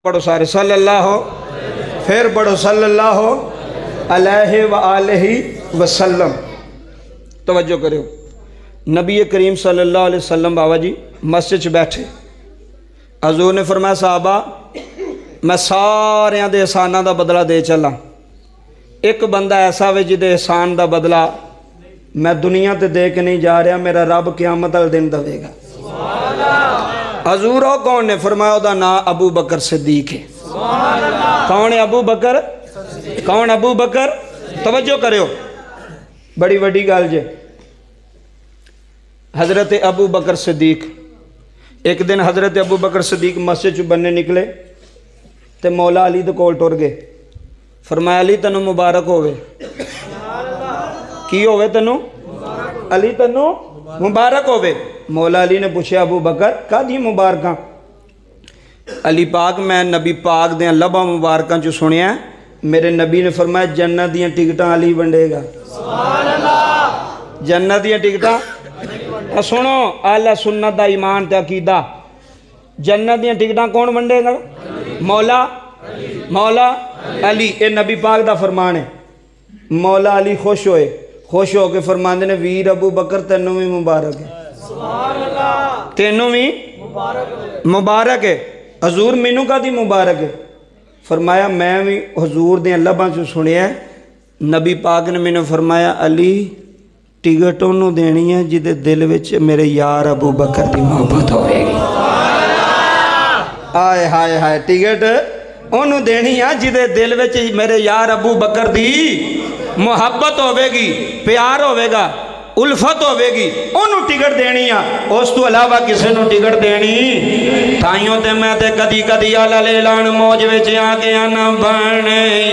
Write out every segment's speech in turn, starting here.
پڑھو سارے صلی اللہ پھر پڑھو صلی اللہ علیہ وآلہ وسلم۔ توجہ کرو، نبی کریم صلی اللہ علیہ وسلم بابا جی مسجد بیٹھے، حضور نے فرمایا صحابہ میں سارے دے احساناں دا بدلہ دے چلا، ایک بندہ ایسا وے جدے احسان دا بدلہ میں دنیا تے دے کے نہیں جا رہا، میرا رب قیامت والے دن دے گا۔ حضور ہو کون نے فرمایا دا نام ابو بکر صدیق ہے۔ کون ہے ابو بکر؟ کون ابو بکر؟ توجہ کرو، بڑی وڈی گل جے۔ حضرت ابو بکر صدیق، ایک دن حضرت ابو بکر صدیق مسجد چ بننے نکلے تے مولا علی دے کول ٹر گئے، فرمایا علی تنو مبارک ہوئے۔ کی ہوئے تنو؟ علی تنو مبارک ہوئے۔ مولا علی نے پوچھے ابو بکر کا دی مبارکاں؟ علی پاک میں نبی پاک دیں لبا مبارکاں جو سنیا میرے نبی نے فرمایا جنت دیاں ٹکٹاں علی ونڈے گا۔ جنت دیاں ٹکٹاں سنو، اہل سنت دا ایمان تے عقیدہ، جنت دیاں ٹکٹاں کون ونڈے گا؟ مولا علی۔ اے نبی پاک دا فرمان ہے۔ مولا علی خوش ہوئے، خوش ہو کے فرماندے نے ویر ابو بکر تینوں بھی مبارک ہے، تینوں بھی مبارک ہے۔ حضور مینوں کا دی مبارک ہے؟ فرمایا میں بھی حضور دے لباں چ سنیا ہے، نبی پاک نے میں نے فرمایا علی ٹکٹ انہوں دینی ہے جدے دل وچ میرے یار ابو بکر دی محبت ہوئے گی۔ آئے ہائے ہائے، ٹکٹ انہوں دینی ہے جدے دل وچ میرے یار ابو بکر دی محبت ہوئے گی، پیار ہوئے گا، الفت ہوئے گی، انہوں ٹکٹ دینی ہے، اس تو علاوہ کسے نو ٹکٹ دینی۔ تائیوں تے میں تے کدی کدی آلہ لیلان موج وچ آگیا نہ بن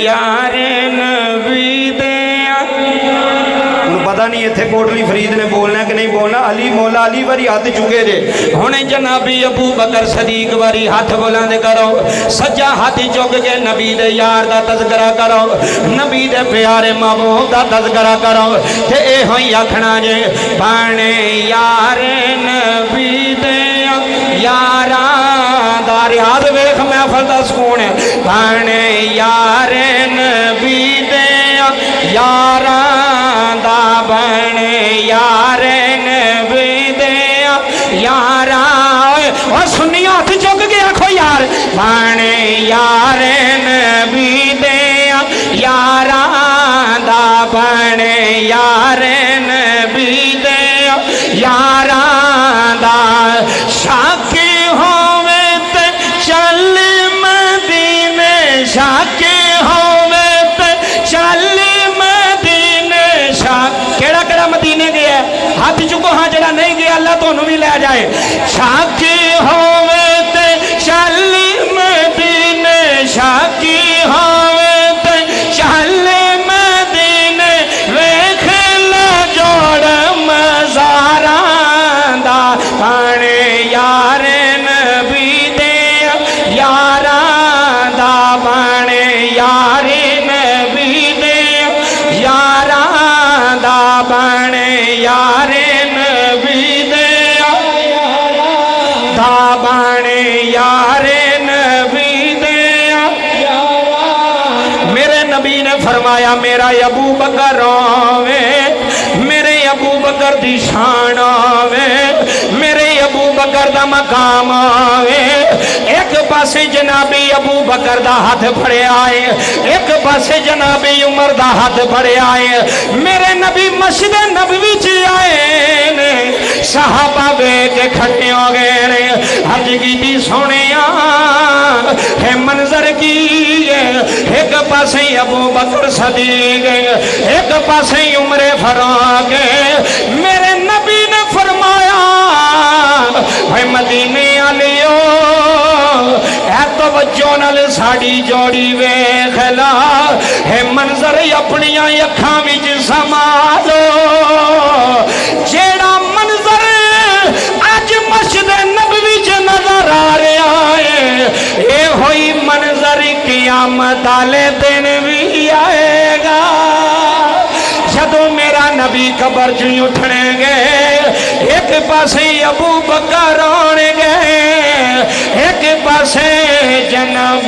یار نبی دے۔ انہوں پتہ نہیں یہ تھے کوٹلی فرید نے بولنا ہے کہ نہیں بولنا، علی مولا علی واری ہاتھ چکے دے۔ ہونے جنابی ابو بکر صدیق واری ہاتھ بلاندے کرو، سجا ہاتھ چک کے نبی دے یار دا تذکرہ کرو، نبی دے پیارے محبوب دا تذکرہ کرو، تے اے ہوئی آکھنا جے بانے یار نبی دے یاران دا ریاض ویخ محفل دا سکون ہے، بانے یار نبی دے یاران دا بانے یار نبی دے یاران۔ اور سنی ہاتھ چک گیا کھو یار بانے یار نبی دے یاران دا بانے یار نبی دے یاران دا۔ شاکی ہوئے تے چل مدینے، شاکی ہوئے تے چل مدینے، کیڑا کیڑا مدینے گیا ہے؟ ہاتھ چکو ہاں جڑا نہیں گیا اللہ تو انہوں بھی لے جائے۔ شاکی ہوئے تے چل مدینے، شاکی ہوئے تے چل مدینے، ویکھ جوڑ مزاران دا بانے یار نبی دے یاران دا بانے یار نبی دے یاران دا بانے یار نبی دے دا بانے یار نبی دے۔ میرے نبی نے فرمایا میرا ابو بکر آوے، میرے ابو بکر دی شان آوے، میرے ابو بکر دا مقام آوے۔ ایک پاسے جنابی ابو بکر دا ہاتھ پھڑے آئے، ایک پاسے جنابی عمر دا ہاتھ پھڑے آئے۔ میرے نبی مسجد نبوی چ آئے نے، صحابہ بے کے کھڑے ہو گئے نے، حج کی دی سونیا ہے منظر کی، ایک پاسے ابو بکر صدیق، ایک پاسے عمر فاروق۔ میرے نبی نے فرمایا اے مدینے والیو اے توجہ نال ساڈی جوڑی ویکھ لا، اے منظر اپنی اکھاں وچ سمالو، جیڑا منظر اج مسجد نبوی چ نظر آ رہا ہے، اے ہوئی منظر قیامت والے دن بھی آئے گا۔ جدو میرا نبی قبر چ اٹھنے گئے، ایک پاسے ابو بکر آنے گئے، ایک پاسے جناب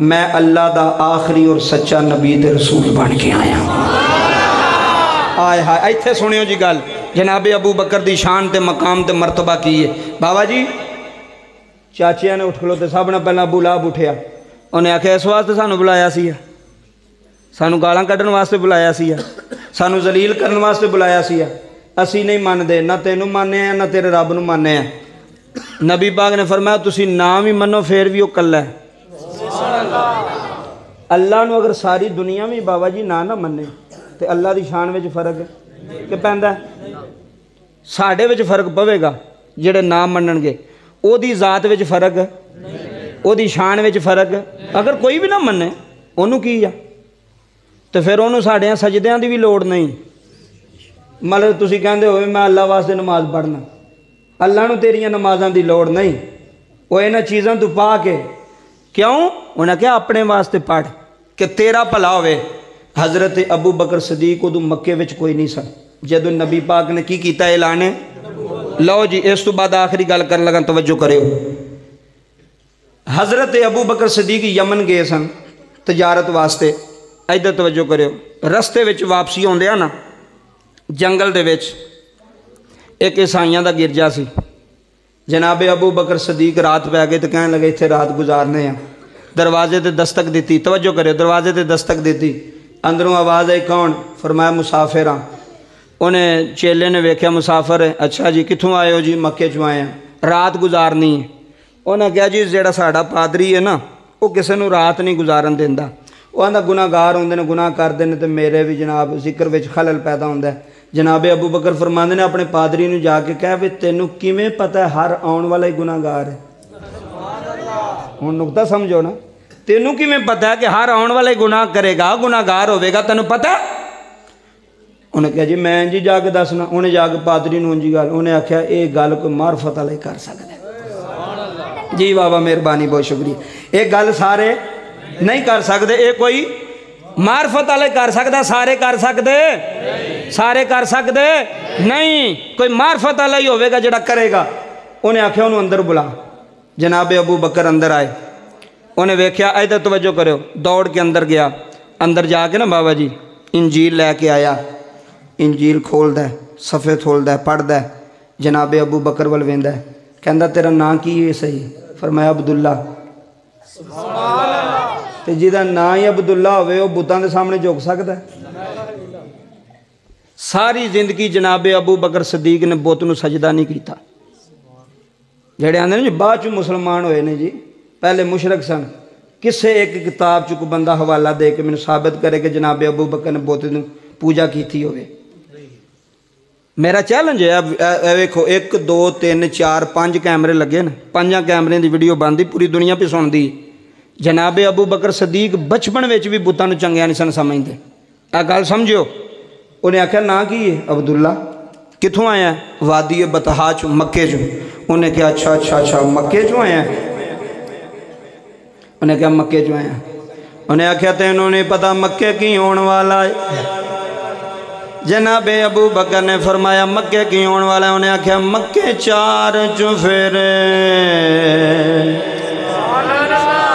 میں اللہ دا آخری اور سچا نبی تے رسول بن کے آیا آئے ہائے ایتھے سنیو جی گل جناب ابو بکر دی شان تے مقام تے مرتبہ کی ہے بابا جی چاچیاں نے اٹھ کھلو تے سب نے پہلا ابو لہب اٹھیا انہیں آکھیا اس واسطے سانو بلایا سی سانو گالاں کڈن واسطے بلایا سی سانو ذلیل کرن واسطے بلایا سی اسی نہیں مان دے نہ تینوں مانے ہیں نہ تیرے رب نو مانے ہیں نبی پاک نے فرمایا تسی نام ہی منو پھر بھی وہ کلا ہے اللہ نو اگر ساری دنیا میں بابا جی نہ منے تے اللہ دی شان وچ فرق ہے کہ پیندا ہے ساڈے وچ فرق پوے گا جڑے نام منن گے او دی ذات وچ فرق ہے او دی شان وچ فرق ہے اگر کوئی بھی نہ منے اونوں کی ہے تو پھر انہوں ساڑھے سجدیاں دی بھی لوڑ نہیں مطلب تسی کہندے ہوئے میں اللہ واسطے نماز پڑھنا اللہ نو تیریاں نمازاں دی لوڑ نہیں وہ انہاں چیزاں تو پا کے کیوں انہاں کیا اپنے واسطے پڑھ کہ تیرا بھلا ہوئے حضرت ابو بکر صدیق ادو مکے وچ کوئی نہیں سن جدو نبی پاک نے کی کیتا اعلان ہے لو جی اس تو بعد آخری گل کر لگا توجہ کرے حضرت ابو بکر صدیق یمن گئے سن تجارت واسطے ادھر توجہ کرو رستے وچ واپسی ہوندے نا جنگل دے وچ ایک عیسائیاں دا گرجا سی جناب ابو بکر صدیق رات پہ گئے تو کہنے لگے اتنے رات گزارنے ہیں دروازے تے دستک دیتی توجہ کرو دروازے تے دستک دیتی اندروں آواز آئی کون فرمایا مسافر ہاں انہیں چیلے نے ویکھیا مسافر ہے اچھا جی کتھوں آئے ہو جی مکے چوں آئے ہیں رات گزارنی ہے انہیں کہا جی جیڑا ساڑا پادری ہے نا وہ کسے نو رات نہیں گزارن دیندا وہ آندہ گناہ گار ہوندے نے گناہ کر دینے تو میرے بھی جناب ذکر وچ خلل پیدا ہوندہ ہے جناب ابو بکر فرماندے نے اپنے پادری نو جا کے کہا بھی تینوں کیویں پتہ ہے ہر آن والا ہی گناہ گار ہے ہن نقطہ سمجھو نا تینوں کیویں پتہ ہے کہ ہر آن والا ہی گناہ کرے گا گناہ گار ہوے گا تینوں پتہ انہیں کہا جی میں جی جا کے دسنا انہیں جا کے پادری نو جی گل انہیں آکھیا اے گل کوئی معرفت والے کر سکتا ہے جی بابا مہربانی بہت شکریہ ایک گل سارے نہیں کر سکتے اے کوئی معرفت والے کر سکتا سارے کر سکتے سارے کر سکتے نہیں کوئی معرفت والا ہی ہوئے گا جڑا کرے گا انہیں آکھیا انہوں اندر بلا جناب ابو بکر اندر آئے انہیں ویکھیا ادھر توجہ کرو دوڑ کے اندر گیا اندر جا کے نا بابا جی انجیل لے کے آیا انجیل کھول دے صفحے کھول دے پڑھ دے جناب ابو بکر ول ویندا ہے کہندا تیرا نام کی ہے صحیح فرمایا عبداللہ تے جیدہ نا ہی عبداللہ ہوئے وہ بتاں دے سامنے جھک سکتا ہے ساری زندگی جناب ابو بکر صدیق نے بت نو سجدہ نہیں کیتا جڑے آندے نے بعد چ مسلمان ہوئے نے جی پہلے مشرک سن کسے ایک کتاب چ کو بندہ حوالہ دے کے مینوں ثابت کرے کہ جناب ابو بکر نے بت نو پوجا کیتی ہوئے میرا چیلنج ہے اب ویکھو 1 2 3 4 5 کیمرے لگے نا 5 کیمرے دی ویڈیو بندی پوری دنیا پہ سن دی جناب ابو بکر صدیق بچپن وچ بھی بتاں نوں چنگیا نہیں سن سمجھدے اے گل سمجھو انہیں آکھیا نا کی ہے عبداللہ کتھوں آیا ہے وادی بطحا چوں مکے چوں انہیں کہا اچھا مکے چوں آیا ہے انہیں کہا مکے چوں آیا ہے انہیں آکھیا تینوں نہیں پتا مکے کی ہون والا ہے جناب ابو بکر نے فرمایا مکے کی ہون والا ہے انہیں آکھیا مکے 4 چفیرے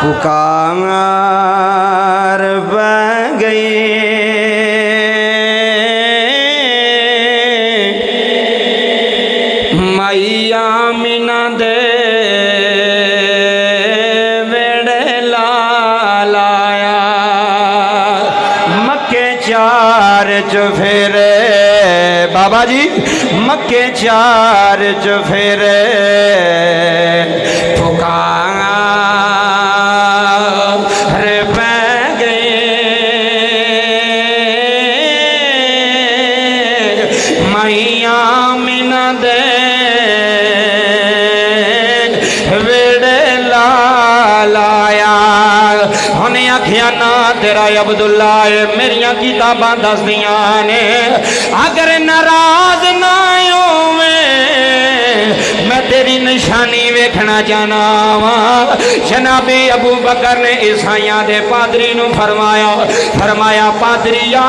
پکار بہ گئی مائی آمینہ دے ویڑے لالایا مکے 4 چفیرے بابا جی مکے 4 چفیرے پکار تیرا عبداللہ میریاں کتاباں دس دیاں نے اگر ناراض نہ میں تیری نشانی ویکھنا چاہنا وا جناب ابو بکر نے عیسائیاں دے پادری نو فرمایا پادریا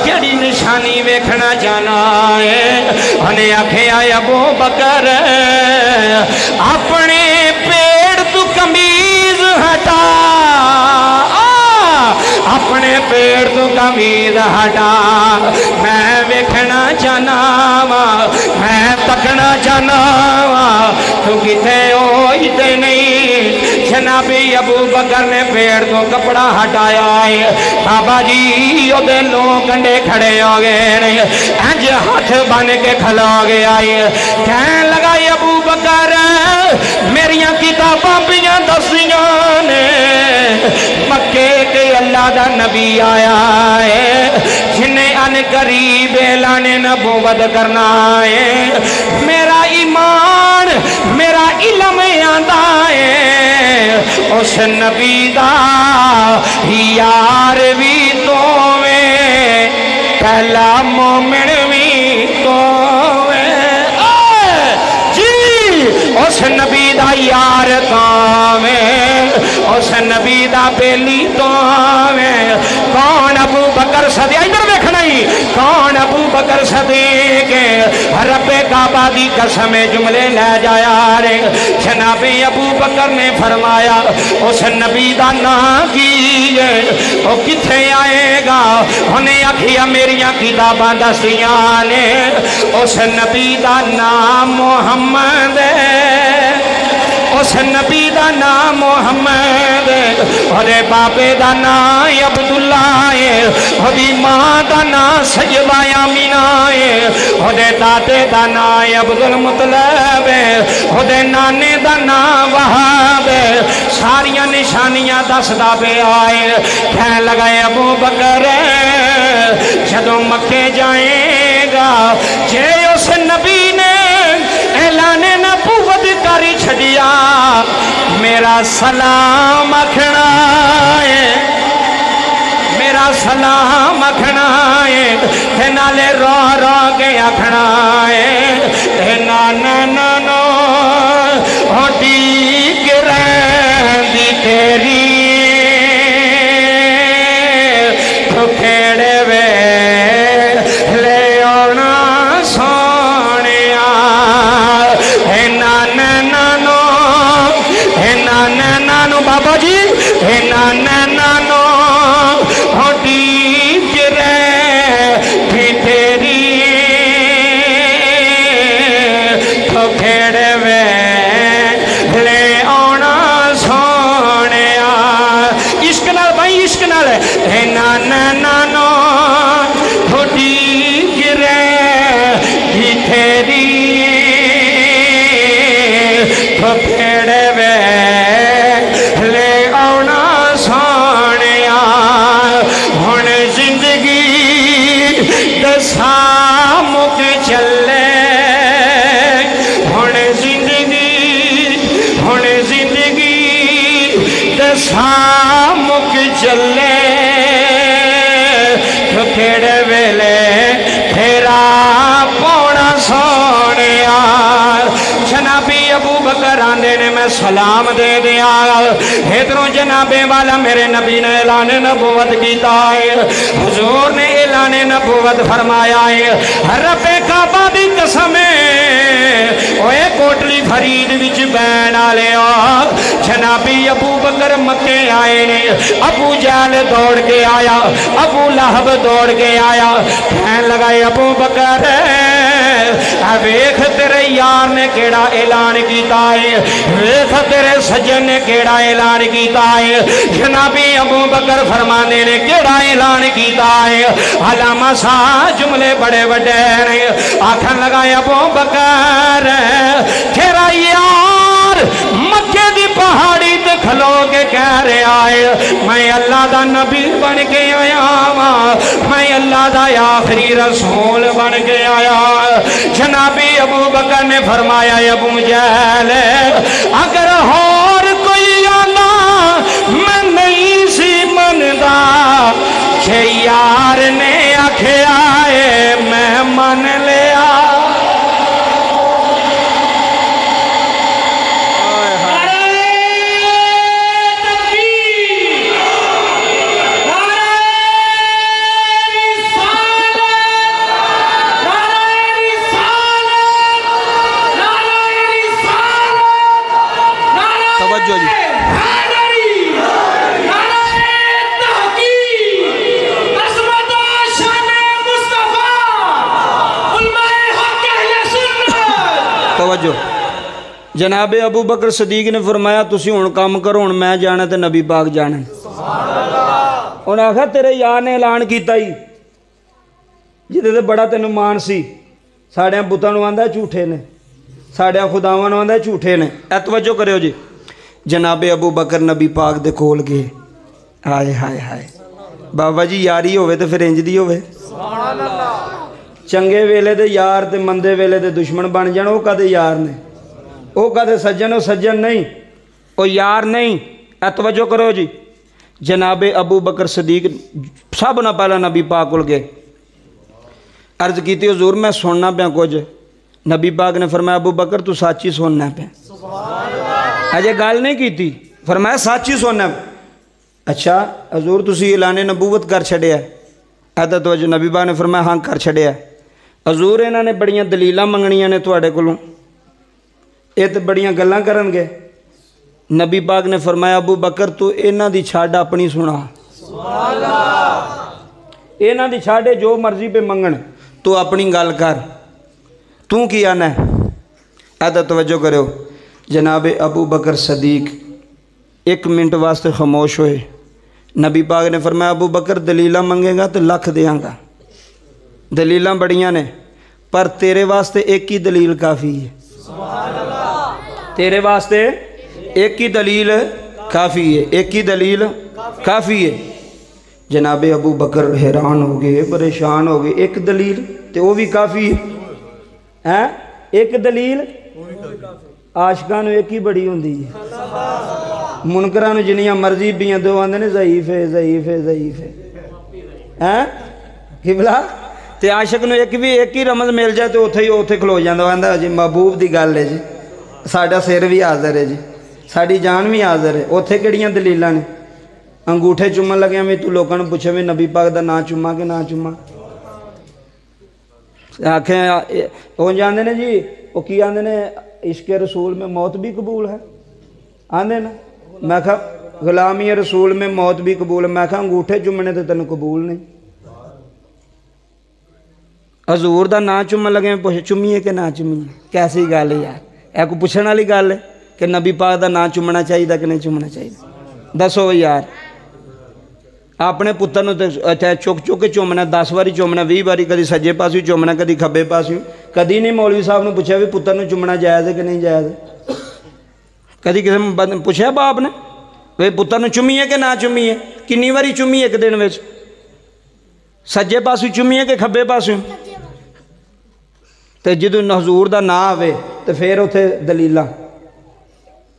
کیڑی نشانی ویکھنا چاہنا ہے انہیں آکھیا ابو بکر اپنے پیڑ تو کمیز ہٹ اپنے پیڑ تو کمید ہٹا میں ویکھنا چاہنا وا میں تکنا چاہنا وا تو کتے ہوئی تے نہیں جنابی ابو بکر نے پیڑ تو کپڑا ہٹایا ہے بابا جی او دے لوگ کنڈے کھڑے ہو گئے انج ہاتھ بن کے کھلو گیا ہے کہنے لگا ابو بکر میریاں کتاباں پیاں دسیاں نے مکے کے اللہ دا نبی آیا ہے جنہیں ان قریب اعلان نبوت کرنا ہے میرا ایمان میرا علم آندا ہے اس نبی دا یار بھی تو میں پہلا مومن بھی تو اس نبی دا یار تو میں اس نبی دا بیلی تو میں کون ابو بکر صدیق ادھر دیکھنا ہی کون ابو بکر صدیق رب کعبہ دی قسم جملے لے جایا رے جناب ابو بکر نے فرمایا اس نبی دا نام کیے وہ کتھے آئے گا انہیں آکھیا میریاں کتاباں دسیاں نے اس نبی دا نام محمد اس نبی دا نام محمد اور بابے دا نام عبداللہ ہے اور ماں دا نام سیدہ آمینہ ہے اور دادے دا نام عبدالمطلب ہے اور نانے دا نام وہاب ہے ساریاں نشانیاں دسدا پہ آئے کہنے لگا ابو بکر جدوں مکے جائے گا جے اس نبی نے اعلان نبوت کری چھڑیا میرا سلام اکھنا ہے میرا سلام اکھنا ہے تے نالے رو رو کے اکھنا ہے نانا نانو ہوٹی گرین دی تیری تو کھیڑے وے لے اونا نانو بابا جی نانو ہوٹی گرے بھی تیری تو کھیڑے وے لے اونا سونے عشق نال بھائی عشق نال نانو ہوٹی گرے بھی تیری تو کھیڑے وے سامک چلے ہن زندگی سامک چلے تو کھڑے ویلے پھیرا پونا سونے جنابی ابو بکر آندے نے میں سلام دے دیا ادھروں جنابے والا میرے نبی نے اعلان نبوت کیتا ہے حضور نے اعلان نبوت فرمایا ہے رب کعبہ دی قسم اوے کوٹلی فرید وچ بین آلے جنابی ابو بکر مکے آئے نے ابو جہل دوڑ کے آیا ابو لہب دوڑ کے آیا کہنے لگا ابو بکر ویکھ تیرے یار نے کیڑا اعلان کیتا ہے ویکھ تیرے سجن نے کیڑا اعلان کیتا ہے جنابی ابو بکر فرمانے نے کیڑا اعلان کیتا ہے علامہ سا جملے بڑے بڑے نے آکھن لگا ابو بکر تیرا یار مکے دی پہاڑی تے کھلو کے کہہ رہے آئے میں اللہ دا نبی بن کے آیا میں اللہ دا آخری رسول بن کے آیا جنابی ابو بکر نے فرمایا ابو جہل اگر اور کوئی آنا میں نہیں سی مندا کہ یار نے آکھیا ہے میں من لیا توجہ جناب ابو بکر صدیق نے فرمایا تسی ہن کام کرو ہن میں جانا تے نبی پاک جانا انہیں آخر تیرے یار نے اعلان کیتا ہی جہدے تے بڑا تینوں مان سی ساڑیاں بتاں نوں آندا جھوٹے نے ساڑیاں خداواں نوں آندا جھوٹے نے اے توجہ کریو جی جناب ابو بکر نبی پاک دے کول گئے ہائے ہائے ہائے بابا جی یاری ہوئے تے پھر انج دی ہوئے چنگے ویلے دے یار تے مندے ویلے دے دشمن بن جان وہ کدے یار نے وہ کدے سجن وہ سجن نہیں وہ یار نہیں اے توجہ کرو جی جناب ابو بکر صدیق سب نہ پہلا نبی پاک کول گئے عرض کیتی حضور میں سننا پیا کچھ نبی پاک نے فرمایا ابو بکر تو سچ ہی سننا پیا اجے گل نہیں کیتی فرمایا سچ ہی سننا اچھا حضور تسی اعلان نبوت کر چھڑیا ادا توجہ نبی پاک نے فرمایا ہاں کر چھڑیا حضور انہاں نے بڑیاں دلیلاں منگنیاں نے تواڈے کولوں یہ تو بڑیاں گلاں کرن گے نبی پاک نے فرمایا ابو بکر تو انہاں دی چھاڑ اپنی سنا انہاں دی چھاڑے جو مرضی پہ منگن تو اپنی گل کر تو کی آنا ہے ادا توجہ کرو جناب ابو بکر صدیق ایک منٹ واسطے خاموش ہوئے نبی پاک نے فرمایا ابو بکر دلیلاں منگے گا تو لکھ دیاں گا دلیلاں بڑیاں نے پر تیرے واسطے ایک ہی دلیل کافی ہے تیرے واسطے ایک ہی دلیل کافی ہے ایک ہی دلیل کافی ہے جناب ابو بکر حیران ہو گئے پریشان ہو گئے ایک دلیل تو وہ بھی کافی ہے ایک دلیل عاشقاں ایک ہی بڑی ہوندی ہے منکراں جنیاں مرضی بیاں دو آندے نے ضعیف ہے ضعیف ہے ضعیف ہے قبلہ تے عاشق نو ایک ہی رمز مل جائے تو اوتھے کھلو جاندا آندا جی محبوب دی گل ہے جی ساڈا سر بھی حاضر ہے جی ساڈی جان بھی حاضر ہے اوتھے کیڑیاں دلیلاں نے انگوٹھے چومن لگے میں تو لوکاں نوں پوچھے میں نبی پاک دا نام چوما کہ نہ چوما آنکھیں ہو جاندے نے جی وہ کی آندے نے عشق رسول میں موت بھی قبول ہے آندے نا میں کہا غلامی رسول میں موت بھی قبول ہے میں کہا انگوٹھے چومنے تے تینوں قبول نہیں حضور دا نام چومن لگے میں پوچھے چومیے کہ نہ چومیے کیسی گل ہے یار اے کو پوچھنے والی گل ہے کہ نبی پاک دا نام چومنا چاہیے کہ نہیں چومنا چاہیے دسو یار اپنے پتر نو چک چک کے چومنا 10 واری چومنا 20 واری کدی سجے پاسوں چومنا کدی کھبے پاسوں کدی نہیں مولوی صاحب نے پوچھا بھی پتر نو چومنا جائز ہے کہ نہیں جائز ہے کدی کسی نے پوچھا باپ نے وہ پتر نو چومیے کہ نہ چومیے کنی واری چومیے ایک دن وچ سجے پاسوں چومیے کہ کھبے پاسوں تے جدو حضور دا نام آوے تو پھر اتنے دلیلاں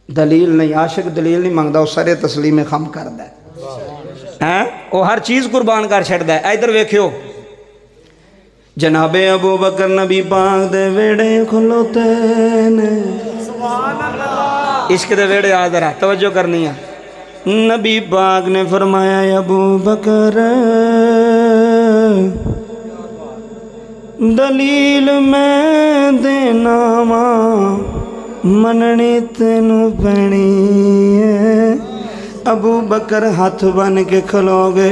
دلیل نہیں عاشق دلیل نہیں منگتا وہ سارے تسلیم خم کردا ہے وہ ہر چیز قربان کر چھڑدا ہے ادھر ویکھیو جناب ابو بکر نبی پاک دے ویڑے کھلوتے نے سبحان اللہ عشق دے ویڑے آدھرا توجہ کرنی ہے نبی پاک نے فرمایا ابو بکر دلیل میں دینا ماں مننی تینوں پینی ہے ابو بکر ہاتھ بن کے کھلو گے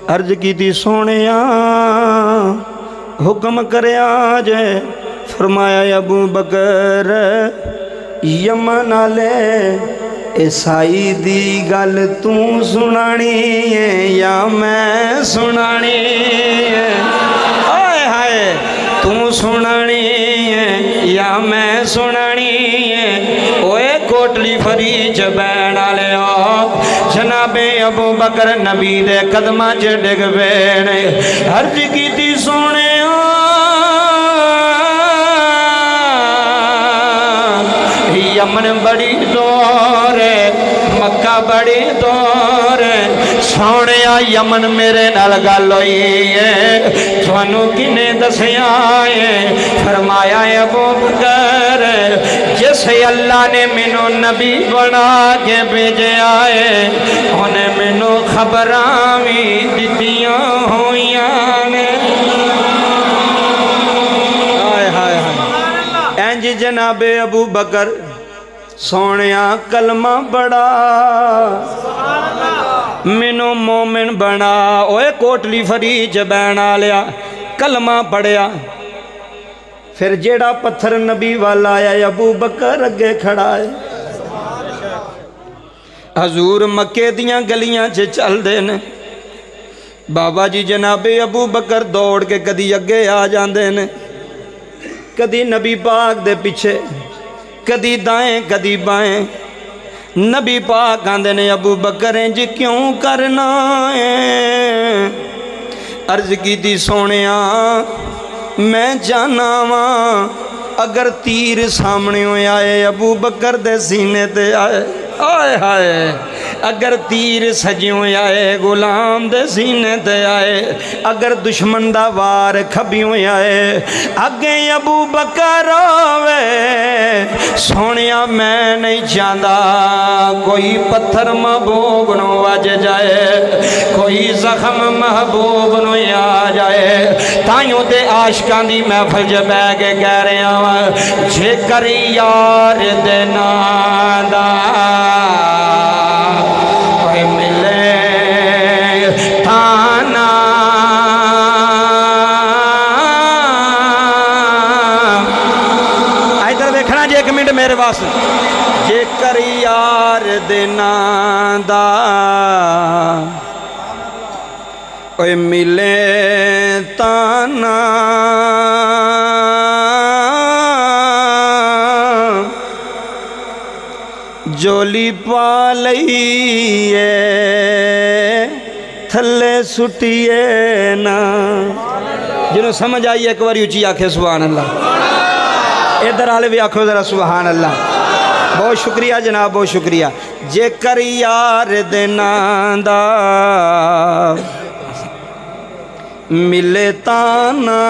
عرض کی تھی سونیا حکم کرے آج فرمایا ابو بکر یمن آلے عیسائی دی گل تو سنانی ہے یا میں سنانی ہے آئے ہائے تو سنانی ہے یا میں سنانی ہے اوے کوٹلی فریج بین آلے جناب ابو بکر نبی دے قدمہ چے ڈگ بین عرض کی تھی سونے یمن بڑی دور ہے مکہ بڑی دور ہے سونے یمن میرے نال گل ہوئی ہے تھانوں کنے دسیا ہے فرمایا ابو بکر جس اللہ نے مینوں نبی بنا کے بھیجے آئے انہیں مینوں خبراں بھی دتیاں ہویاں نے اینج جناب ابو بکر سونیا کلمہ بڑا منو مومن بنا اوے کوٹلی فریج بین آلیا کلمہ پڑھیا پھر جیڑا پتھر نبی والا آیا ابو بکر اگے کھڑا ہے حضور مکے دیاں گلیاں چل دے نے بابا جی جناب ابو بکر دوڑ کے کدی اگے آ جاندے نے کدی نبی پاک دے پیچھے کدی دائیں کدی بائیں نبی پاک آندے نے ابو بکر انج کیوں کرنا ہے عرض کی دی سونیا میں جانا واں اگر تیر سامنے ہوئے آئے ابو بکر دے سینے تے آئے آئے ہائے اگر تیر سجیوں آئے غلام دے سینے تے آئے اگر دشمن دا وار کھبیوں آئے اگے ابو بکر آوے سونیا میں نہیں چاہتا کوئی پتھر محبوب نو وج جائے کوئی زخم محبوب نو آ جائے تائیوں تے عاشقاں دی محفل جے بہ کے کہہ رہے ہیں جے کر یار دے نادا کوئی ملے تھانا ادھر دیکھنا جی ایک منٹ میرے واسطے جے کر یار دے نادا کوئی ملے تانا جولی پا لئیے تھلے سٹیے نا جنہوں سمجھ آئیے ایک باری اچھی آنکھیں سبحان اللہ ادھر آلے بھی آنکھوں ذرا سبحان اللہ بہت شکریہ جناب بہت شکریہ جے کر یار دینا دا ملے تانا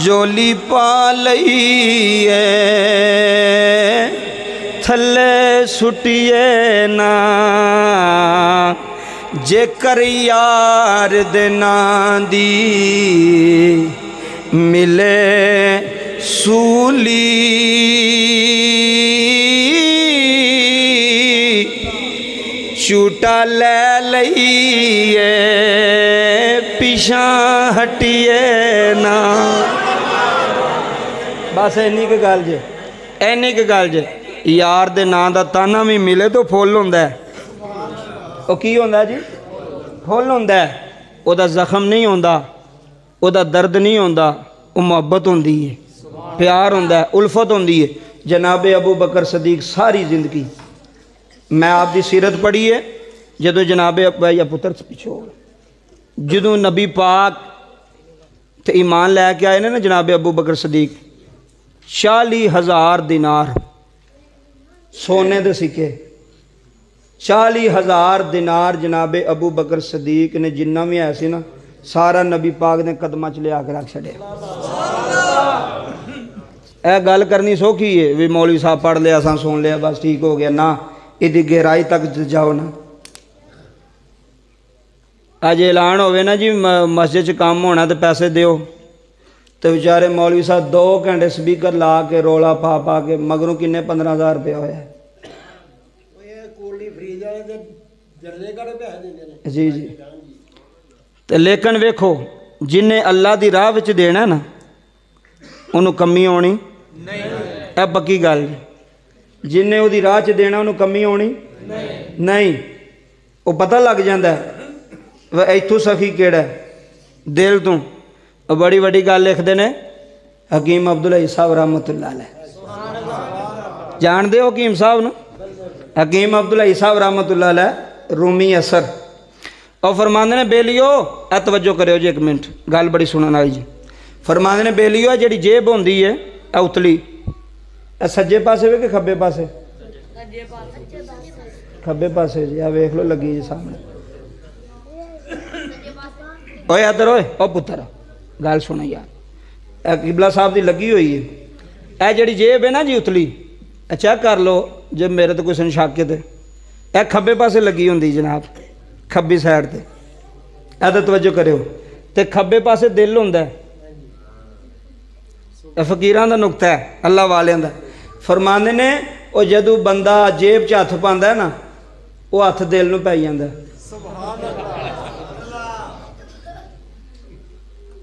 جولی پا لئیے تھلے سٹیے نا جے کر یار دینا دی ملے سولی چوٹا لے لئیے پیشاں ہٹیے نا بس اینی کے گال جے اینی کے گال جے یار دے نا دا تانا بھی ملے تو پھول ہوندہ ہے او کی ہوندہ ہے جی پھول ہوندہ ہے او دا زخم نہیں ہوندہ او دا درد نہیں ہوندہ او محبت ہوندی ہے پیار ہوندہ ہے الفت ہوندی ہے جناب ابو بکر صدیق ساری زندگی میں آپ دی سیرت پڑھی ہے جدو جناب یا پتر پیچھے ہو جدو نبی پاک تے ایمان لے کے آئے نا جناب ابو بکر صدیق 40,000 دینار سونے دے سکے 40,000 دینار جناب ابو بکر صدیق نے جنہ میں ایسی نا سارا نبی پاک نے قدمہ چلے آ کے رکھ چھڑے اے گل کرنی سوکھی ہے بھی مولوی صاحب پڑھ لیا ساں سن لیا بس ٹھیک ہو گیا نا ادھی گہرائی تک جاؤ نا آج اعلان ہوئے نا جی مسجد چ کام ہونا تو پیسے دیو تو بیچارے مولوی صاحب 2 گھنٹے سپیکر لا کے رولا پا پا کے مگروں کنے 15,000 روپیہ ہویا ہے جی جی تو لیکن ویکھو جنہیں اللہ دی راہ وچ دینا نا انہوں کمی ہونی اے پکی گل جنہیں وہ دی راہ چ دینا انہوں کمی ہونی نہیں وہ پتہ لگ جاندہ ہے وہ ایتھو سخی کیڑا ہے دل تو بڑی بڑی گل لکھ دینے حکیم عبداللہ صاحب رحمت اللہ علیہ جان دے ہو حکیم صاحب نا حکیم عبداللہ صاحب رحمت اللہ علیہ رومی اثر اور فرماندے نے بیلیو اے توجہ کرے ہو جی ایک منٹ گل بڑی سنن آئی جی فرماندے نے بیلیو ہے جڑی جیب ہوندی ہے اے اتلی اے سجے پاسے ہوئے کہ کھبے پاسے کھبے پاسے جی ویکھ لو لگی جی سامنے اوے ادھر ہوئے او پتر گل سنا یار اے قبلہ صاحب دی لگی ہوئی ہے اے جڑی جیب ہے نا جی اتلی اے چیک کر لو جب میرے تو کوئی سن شاکت ہے اے کھبے پاسے لگی ہوندی جناب کھبی سائڈ تے اے تے توجہ کرے ہو تے کھبے پاسے دل ہوندا ہے اے فقیراں دا نقطہ ہے اللہ والیاں دا فرماندے نے او جدوں بندہ جیب چ ہاتھ پاندا ہے نا او ہاتھ دل نوں پئی جاندا ہے